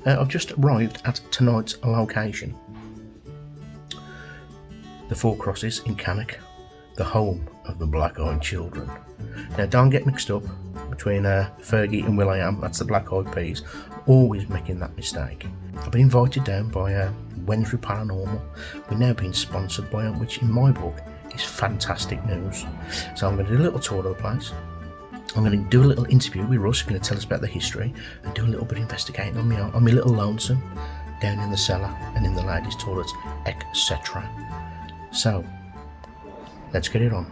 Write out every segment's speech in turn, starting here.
I've just arrived at tonight's location. The Four Crosses in Cannock, the home of the Black-Eyed Children. Now don't get mixed up between Fergie and Will.i.am, that's the Black-Eyed Peas. I'm always making that mistake. I've been invited down by Wednesday Paranormal. We're now being sponsored by them, which in my book is fantastic news. So I'm going to do a little tour of the place. I'm going to do a little interview with Russ, who's going to tell us about the history, and do a little bit of investigating on my little lonesome down in the cellar and in the ladies' toilets, etc. So, let's get it on.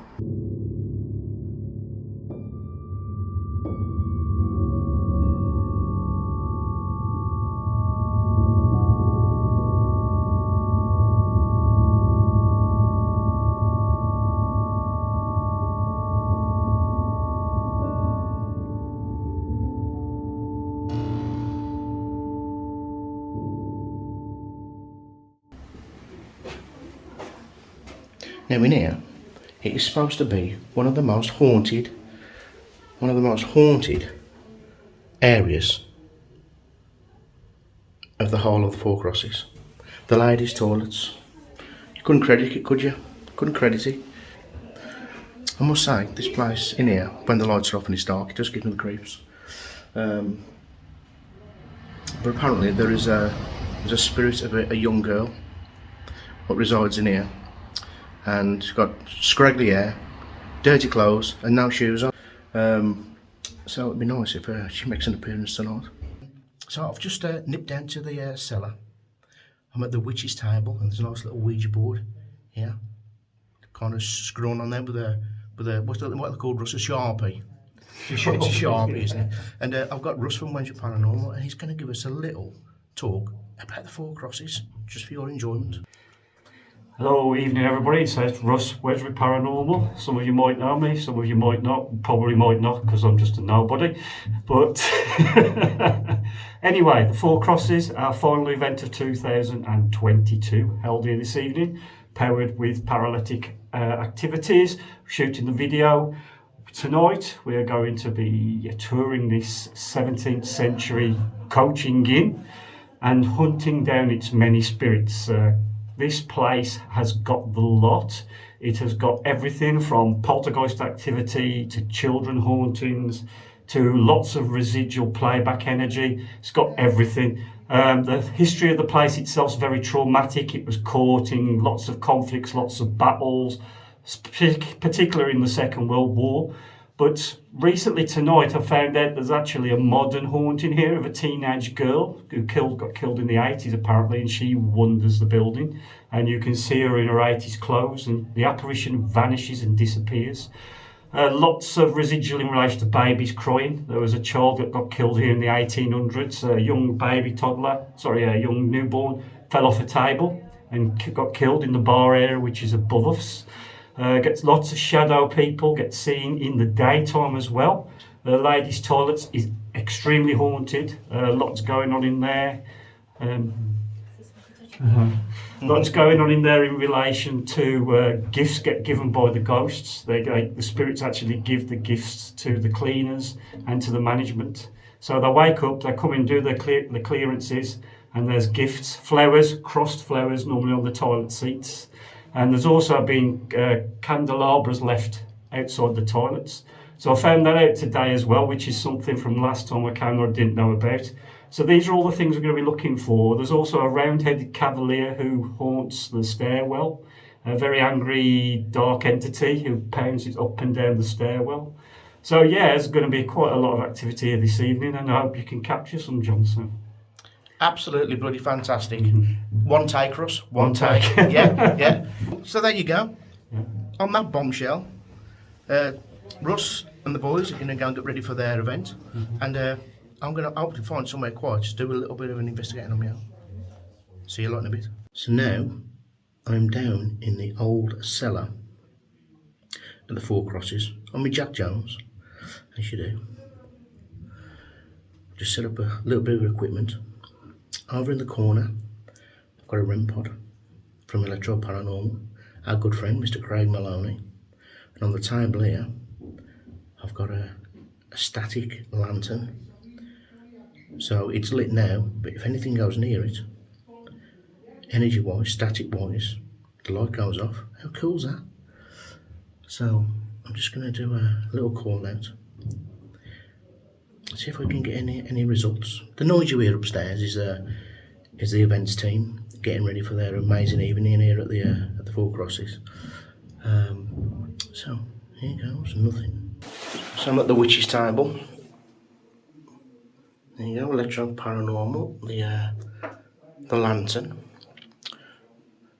Now in here, it is supposed to be one of the most haunted areas of the whole of the Four Crosses. The ladies' toilets. You couldn't credit it, could you? Couldn't credit it. I must say, this place in here, when the lights are off and it's dark, it just gives me the creeps. But apparently there's a spirit of a young girl that resides in here. And she's got scraggly hair, dirty clothes and no shoes on. So it'd be nice if she makes an appearance tonight. So I've just nipped down to the cellar. I'm at the witch's table and there's a nice little Ouija board here. Kind of screwing on there with a what they called, Russ, a Sharpie. It's a Sharpie, isn't it? And I've got Russ from Wednesday Paranormal, and he's going to give us a little talk about the Four Crosses, just for your enjoyment. Hello, evening everybody. So it's Russ, Wednesday Paranormal. Some of you might know me, some of you might not, probably might not because I'm just a nobody. But anyway, the Four Crosses, our final event of 2022, held here this evening, powered with paralytic activities, shooting the video. Tonight we are going to be touring this 17th century coaching inn and hunting down its many spirits. This place has got the lot. It has got everything from poltergeist activity to children hauntings to lots of residual playback energy. It's got everything. The history of the place itself is very traumatic. It was caught in lots of conflicts, lots of battles, particularly in the Second World War. But recently tonight I found out there's actually a modern haunting here of a teenage girl who got killed in the 80s apparently, and she wanders the building, and you can see her in her 80s clothes, and the apparition vanishes and disappears. Lots of residual in relation to babies crying. There was a child that got killed here in the 1800s, a young a young newborn, fell off a table and got killed in the bar area, which is above us. Gets lots of shadow people, get seen in the daytime as well. The ladies' toilets is extremely haunted. Lots going on in there. Lots going on in there in relation to gifts get given by the ghosts. The spirits actually give the gifts to the cleaners and to the management. So they wake up, they come and do the clearances, and there's gifts, flowers, crossed flowers, normally on the toilet seats. And there's also been candelabras left outside the toilets. So I found that out today as well, which is something from last time I came that I didn't know about. So these are all the things we're going to be looking for. There's also a round-headed cavalier who haunts the stairwell, a very angry dark entity who pounds it up and down the stairwell. So yeah, there's going to be quite a lot of activity here this evening, and I hope you can capture some, Johnson. Absolutely bloody fantastic. One take, Russ. One take. Yeah. So there you go. Yeah. On that bombshell, Russ and the boys are going to go and get ready for their event. And I'm going to hopefully find somewhere quiet to do a little bit of an investigating on my own. See you lot in a bit. So now, I'm down in the old cellar at the Four Crosses on my Jack Jones, as you do. Just set up a little bit of equipment. Over in the corner, I've got a REM pod from Electro Paranormal, our good friend Mr. Craig Maloney. And on the table here, I've got a static lantern So it's lit now, but if anything goes near it, energy wise, static wise, the light goes off. How cool's that? So I'm just going to do a little call out. See if we can get any results. The noise you hear upstairs is the events team getting ready for their amazing evening here at the Four Crosses. So here goes nothing. So I'm at the witch's table. There you go, electro paranormal. The lantern.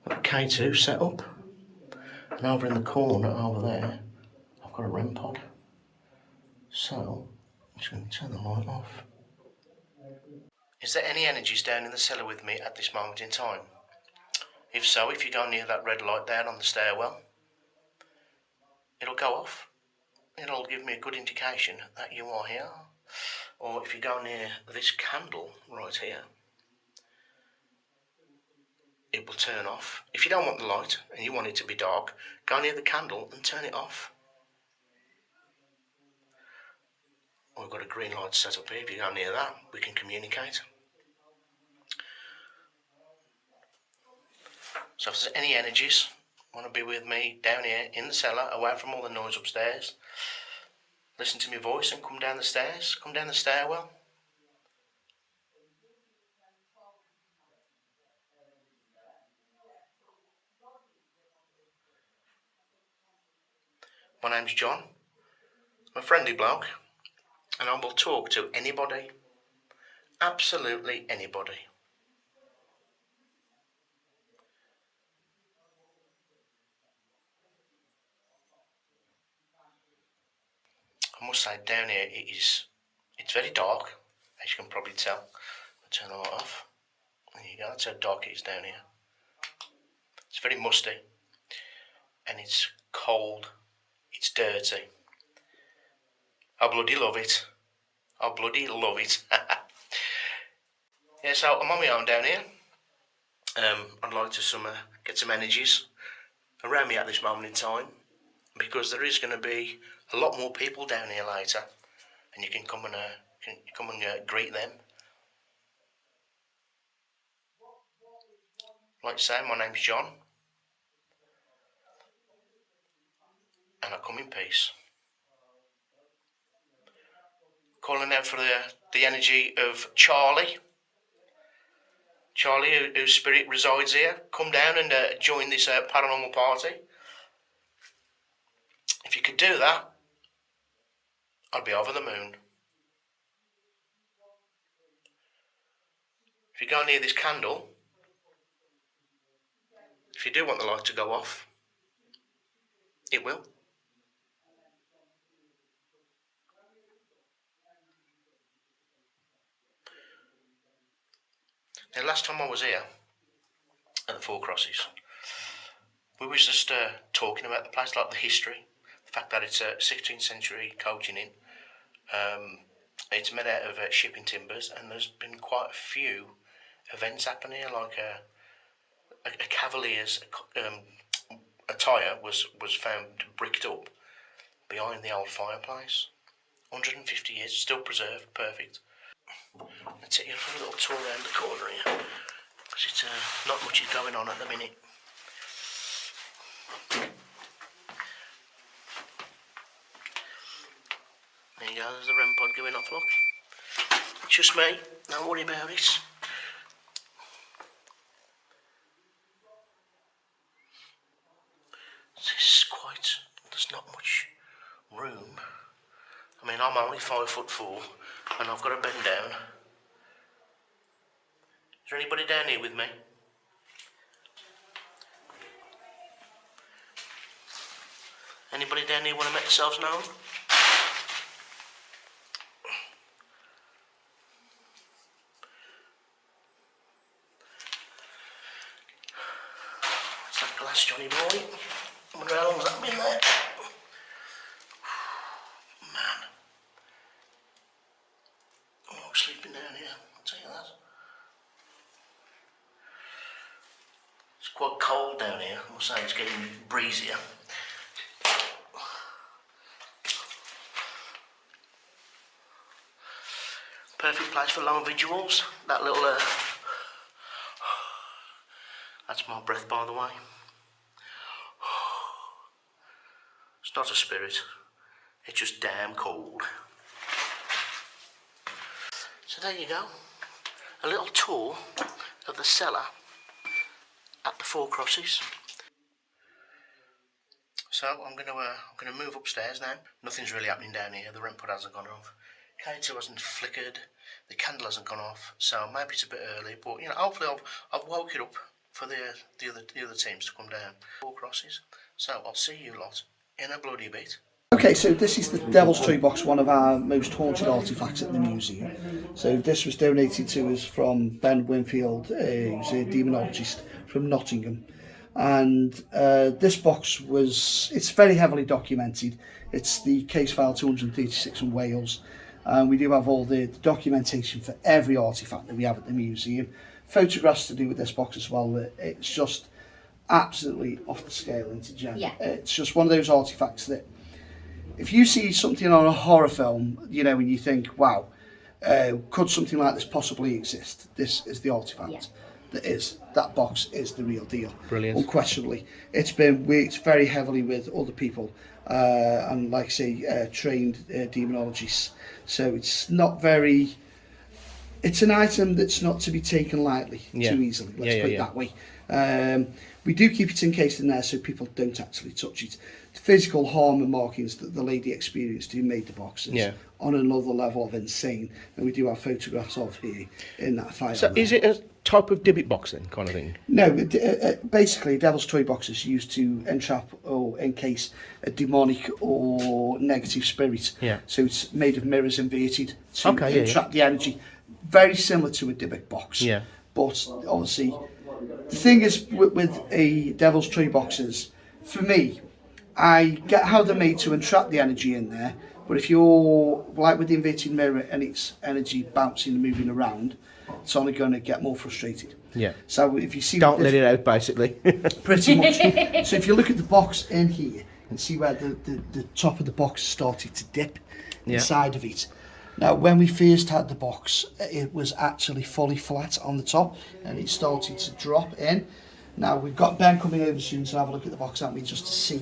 Got K2 set up. And over in the corner over there, I've got a REM pod. So I'm just going to turn the light off. Is there any energies down in the cellar with me at this moment in time? If so, if you go near that red light there on the stairwell, it'll go off. It'll give me a good indication that you are here. Or if you go near this candle right here, it will turn off. If you don't want the light and you want it to be dark, go near the candle and turn it off. We've got a green light set up here. If you go near that, we can communicate. So if there's any energies want to be with me down here in the cellar, away from all the noise upstairs, listen to my voice and come down the stairs, come down the stairwell. My name's John. I'm a friendly bloke, and I will talk to anybody, absolutely anybody. I must say, down here it's very dark, as you can probably tell. I'll turn the light off. There you go, that's how dark it is down here. It's very musty, and it's cold, it's dirty. I bloody love it. I bloody love it. Yeah, so I'm on my own down here. I'd like to get some energies around me at this moment in time, because there is going to be a lot more people down here later, and you can come and greet them. Like I say, my name's John, and I come in peace. Calling out for the energy of Charlie. Charlie, whose spirit resides here, come down and join this paranormal party. If you could do that, I'd be over the moon. If you go near this candle, if you do want the light to go off, it will. Now, last time I was here at the Four Crosses, we was just talking about the place, like the history, the fact that it's a 16th century coaching inn. It's made out of shipping timbers, and there's been quite a few events happening here, like a cavalier's attire was found bricked up behind the old fireplace. 150 years, still preserved, perfect. Let's take you for a little tour around the corner here, because it's not much is going on at the minute. There you go, there's the REM pod going off, look. It's just me, don't worry about it. There's not much room. I mean, I'm only 5'4", and I've got to bend down. Is there anybody down here with me? Anybody down here want to make themselves known? What's that glass, Johnny boy? I wonder how long's that been there? Man. I'm not sleeping down here, I'll tell you that. It's quite cold down here, I must say, it's getting breezier. Perfect place for long vigils. That little, that's my breath, by the way. It's not a spirit, it's just damn cold. So there you go, a little tour of the cellar at the Four Crosses. So I'm gonna move upstairs now. Nothing's really happening down here. The REM pod hasn't gone off. K2 hasn't flickered. The candle hasn't gone off. So maybe it's a bit early, but you know, hopefully I've woke it up for the other teams to come down. Four Crosses. So I'll see you lot in a bloody bit. Okay, so this is the Devil's Toy Box, one of our most haunted artefacts at the museum. So this was donated to us from Ben Winfield, who's a demonologist from Nottingham. And this box it's very heavily documented. It's the case file 236 in Wales. And we do have all the documentation for every artefact that we have at the museum. Photographs to do with this box as well. It's just absolutely off the scale into Jen. Yeah. It's just one of those artefacts that if you see something on a horror film, you know, and you think, wow, could something like this possibly exist? This is the artefact. Yeah. That box is the real deal. Brilliant. Unquestionably. It's been worked very heavily with other people and, like I say, trained demonologists. So it's not very... It's an item that's not to be taken lightly too easily, let's put it that way. We do keep it encased in there so people don't actually touch it. The physical harm and markings that the lady experienced who made the boxes on another level of insane, and we do have photographs of here in that file. So is it a type of Dybbuk box then, kind of thing? No, basically Devil's Toy Box is used to entrap or encase a demonic or negative spirit. Yeah. So it's made of mirrors inverted to Okay, entrap the energy. Very similar to a Dybbuk box. Yeah. But obviously, the thing is with a Devil's Toy Boxes, for me, I get how they're made to entrap the energy in there, but if you're like with the inverted mirror and its energy bouncing and moving around, it's only going to get more frustrated. Yeah. So if you see... Don't let it out, basically. Pretty much. So if you look at the box in here and see where the top of the box started to dip inside of it. Now, when we first had the box, it was actually fully flat on the top and it started to drop in. Now, we've got Ben coming over soon to have a look at the box, haven't we, just to see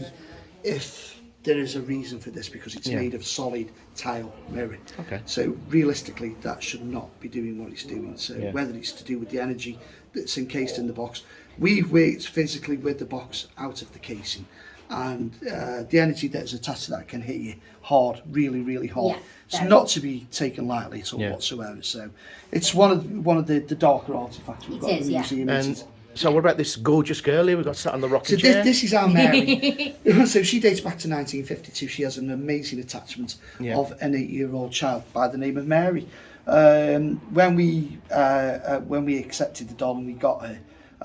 if there is a reason for this, because it's made of solid tile mirror. Okay. So realistically, that should not be doing what it's doing. So whether it's to do with the energy that's encased in the box, we've worked physically with the box out of the casing, and the energy that's attached to that can hit you hard, really, really hard. Yeah, it's not to be taken lightly at all whatsoever. So it's one of the darker artifacts we've got in the museum. And so what about this gorgeous girl here we've got sat on the rocking So chair? this is our Mary. So she dates back to 1952. She has an amazing attachment of an 8-year-old child by the name of Mary. When we accepted the doll and we got her,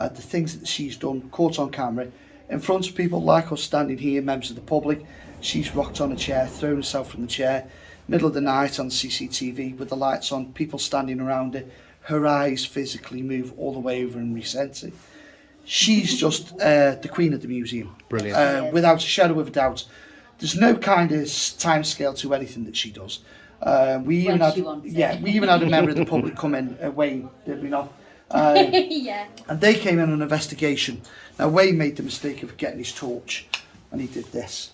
the things that she's done, caught on camera, in front of people like us standing here, members of the public, she's rocked on a chair, thrown herself from the chair, middle of the night on CCTV with the lights on, people standing around her. Her eyes physically move all the way over and recenter. She's just the queen of the museum. Brilliant. Without a shadow of a doubt. There's no kind of time scale to anything that she does. We even had a member of the public come in, Wayne, did we not? Yeah. And they came in on an investigation. Now Wayne made the mistake of getting his torch, and he did this.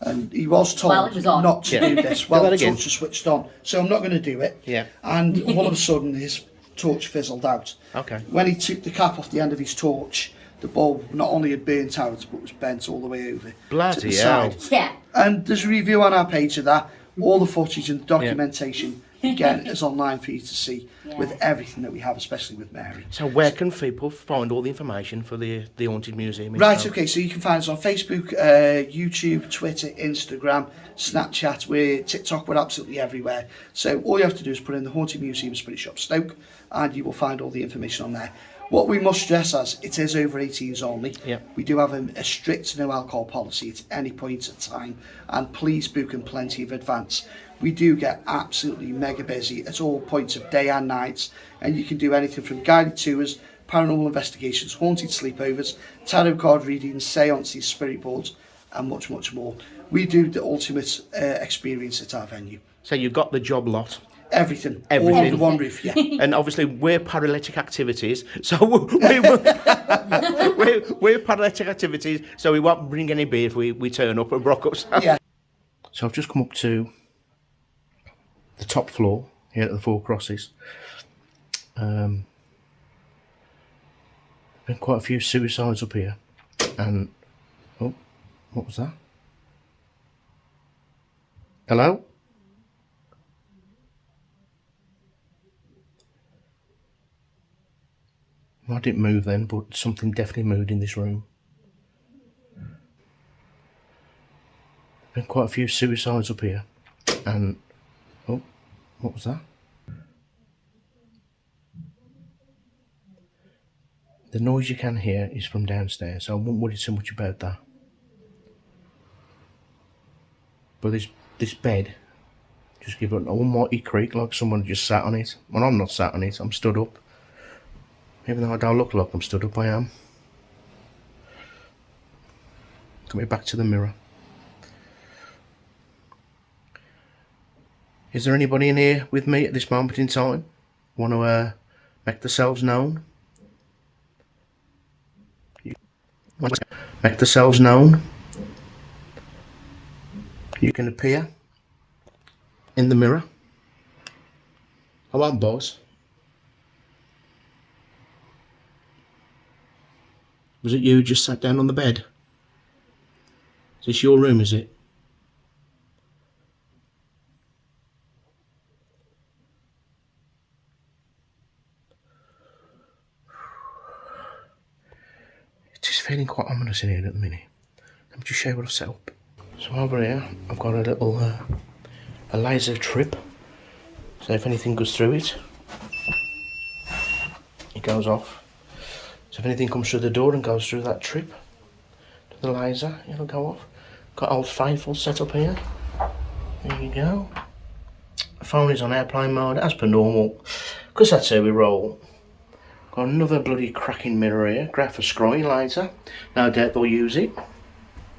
And he was told not to do this. Well, the torch was switched on, so I'm not going to do it. Yeah. And all of a sudden, his torch fizzled out. Okay. When he took the cap off the end of his torch, the bulb not only had burnt out, but was bent all the way over to the side. Yeah. And there's a review on our page of that. All the footage and documentation, again, is online for you to see with everything that we have, especially with Mary. So where can people find all the information for the Haunted Museum? Right, okay, so you can find us on Facebook, YouTube, Twitter, Instagram, Snapchat, TikTok, we're absolutely everywhere. So all you have to do is put in the Haunted Museum Spirit Shop Stoke, and you will find all the information on there. What we must stress as, it is over 18s only. Yep. We do have a strict no alcohol policy at any point in time, and please book in plenty of advance. We do get absolutely mega busy at all points of day and nights, and you can do anything from guided tours, paranormal investigations, haunted sleepovers, tarot card readings, seances, spirit boards, and much, much more. We do the ultimate experience at our venue. So you've got the job lot. Everything. Everything. All under one roof, yeah. And obviously we're paralytic activities, so we're paralytic activities, so we won't bring any beer if we turn up and rock up. Yeah. So I've just come up to the top floor here at the Four Crosses. Been quite a few suicides up here, and oh, what was that? Hello? I didn't move then, but something definitely moved in this room. Been quite a few suicides up here, and oh, what was that? The noise you can hear is from downstairs, so I wouldn't worry so much about that. But this bed just give it an almighty creak like someone just sat on it. Well, I'm not sat on it, I'm stood up. Even though I don't look like I'm stood up, I am. Coming back to the mirror. Is there anybody in here with me at this moment in time? Want to make themselves known? Make themselves known. You can appear in the mirror. Come on, boss. Was it you who just sat down on the bed? Is this your room, is it? It is feeling quite ominous in here at the minute. Let me just show you what I've set up. So over here, I've got a little a laser trip. So if anything goes through it, it goes off. So if anything comes through the door and goes through that trip to the laser, it'll go off. Got Old Faithful set up here. There you go. The phone is on airplane mode as per normal, because that's how we roll. Got another bloody cracking mirror here, great for scrying later. No doubt they'll use it.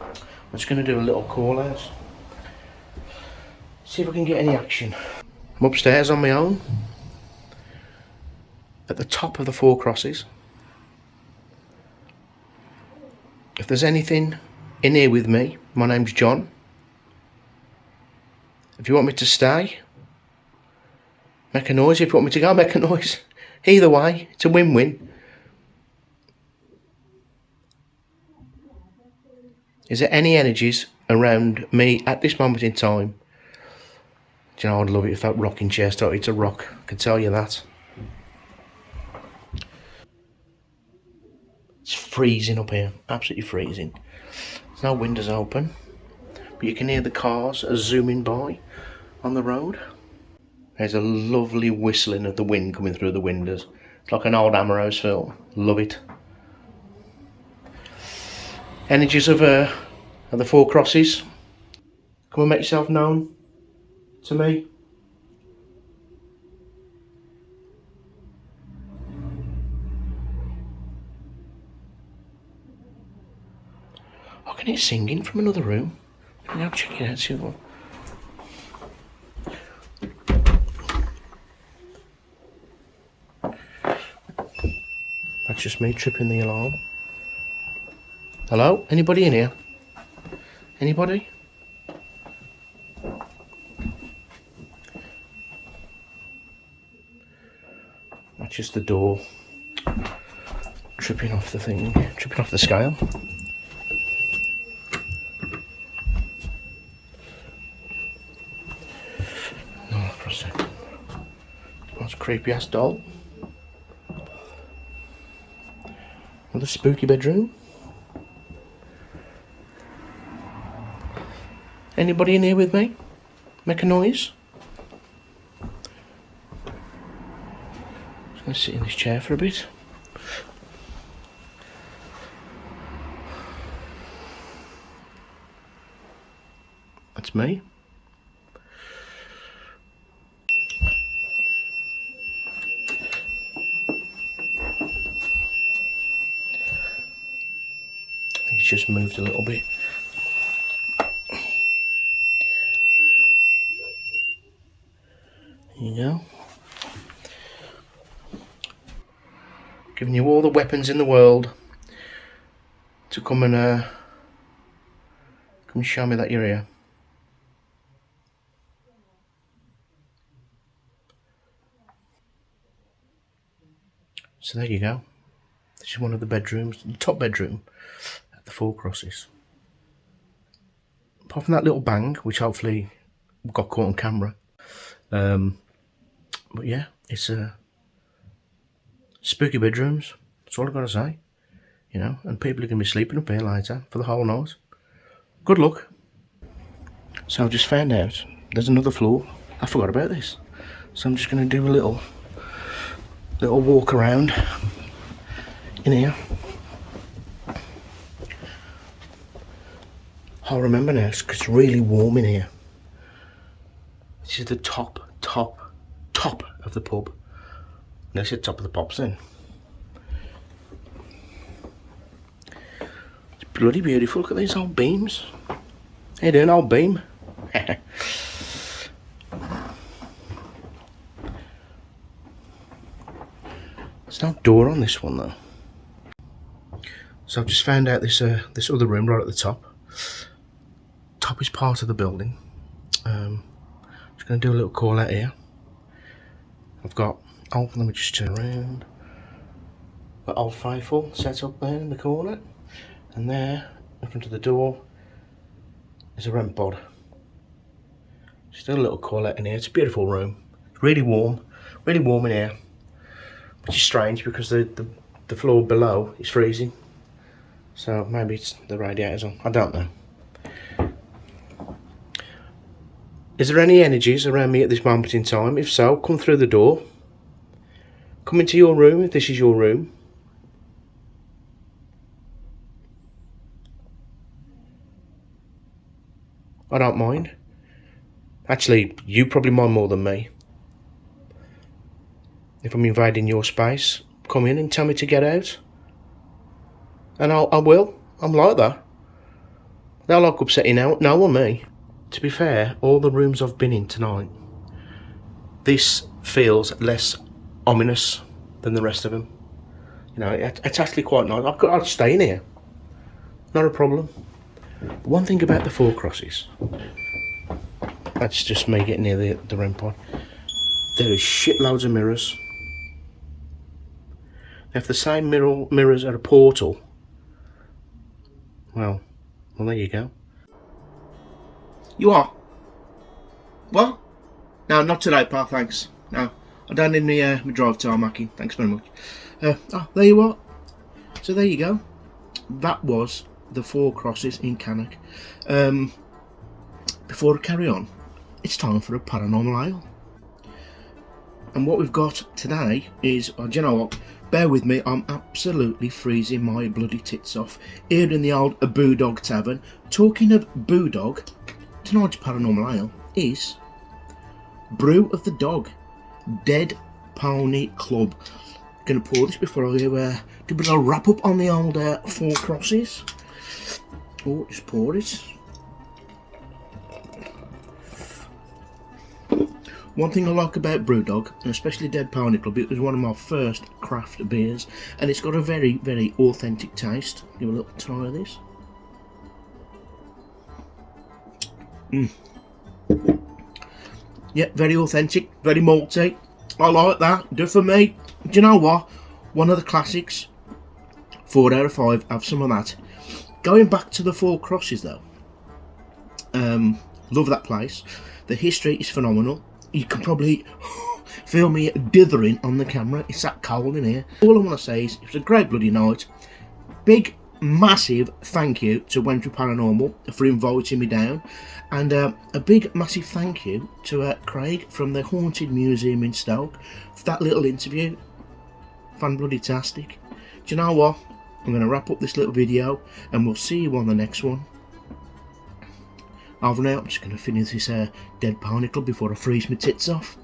I'm just going to do a little call out. See if I can get any action. I'm upstairs on my own, at the top of the Four Crosses. If there's anything in here with me, my name's John. If you want me to stay, make a noise. If you want me to go, make a noise. Either way, it's a win-win. Is there any energies around me at this moment in time? Do you know, I'd love it if that rocking chair started to rock. I can tell you that. It's freezing up here, absolutely freezing. There's no windows open, but you can hear the cars zooming by on the road. There's a lovely whistling of the wind coming through the windows. It's like an old Amorose film. Love it. Energies of the Four Crosses. Come and make yourself known to me. I can hear singing from another room. I'll check it out, see what. That's just me tripping the alarm. Hello? Anybody in here? Anybody? That's just the door tripping off the thing, tripping off the scale. Oh, for a second. That's a creepy ass doll. Another spooky bedroom. Anybody in here with me? Make a noise. Just going to sit in this chair for a bit. That's me. I think it's just moved a little bit. There you go. Giving you all the weapons in the world to come and show me that you're here. So there you go. This is one of the bedrooms, the top bedroom at the Four Crosses. Apart from that little bang, which hopefully got caught on camera. But yeah, it's spooky bedrooms. That's all I've got to say. You know, and people are going to be sleeping up here later for the whole night. Good luck. So I've just found out there's another floor. I forgot about this. So I'm just going to do a little walk around in here. I'll remember now because it's really warm in here. This is the top of the pub. No, it's the top of the pops then. It's bloody beautiful. Look at these old beams. How you doing, old beam? There's no door on this one though. So I've just found out this other room right at the top. Top is part of the building. Just going to do a little call out here. I've got, let me just turn around. Got Old Faithful set up there in the corner, and there in front of the door is a rent pod. Just do a little call out in here. It's a beautiful room. It's really warm in here, which is strange because the floor below is freezing. So maybe it's the radiators on. I don't know. Is there any energies around me at this moment in time? If so, come through the door. Come into your room if this is your room. I don't mind. Actually, you probably mind more than me. If I'm invading your space, come in and tell me to get out. And I will. I'm like that. They'll like upsetting no one me. To be fair, all the rooms I've been in tonight, this feels less ominous than the rest of them. You know, it's actually quite nice. I'd stay in here. Not a problem. But one thing about the Four Crosses, that's just me getting near the REM pod. There is shitloads of mirrors. Now, if the same mirrors are a portal, well, there you go. You are? What? No, not today, pal, thanks. No, I don't need my drive tarmacking, thanks very much. There you are. So there you go. That was the Four Crosses in Cannock. Before I carry on, it's time for a paranormal ale. And what we've got today is, do you know what? Bear with me, I'm absolutely freezing my bloody tits off here in the old Boodog Tavern. Talking of Boodog, tonight's paranormal ale is Brew of the Dog, Dead Pony Club. Gonna pour this before I do a bit of a wrap up on the old Four Crosses. Oh, just pour it. One thing I like about Brewdog, and especially Dead Pony Club, it was one of my first craft beers, and it's got a very, very authentic taste. Give a little try of this. Yeah, very authentic, very malty. I like that. Do for me. Do you know what? One of the classics. 4 out of 5. Have some of that. Going back to the Four Crosses though. Love that place. The history is phenomenal. You can probably feel me dithering on the camera. It's that cold in here. All I want to say is it was a great bloody night. Big, massive thank you to Wentry Paranormal for inviting me down. And a big, massive thank you to Craig from the Haunted Museum in Stoke for that little interview. Fan-bloody-tastic. Do you know what? I'm going to wrap up this little video and we'll see you on the next one. Over now, I'm just going to finish this Dead Pony Club before I freeze my tits off.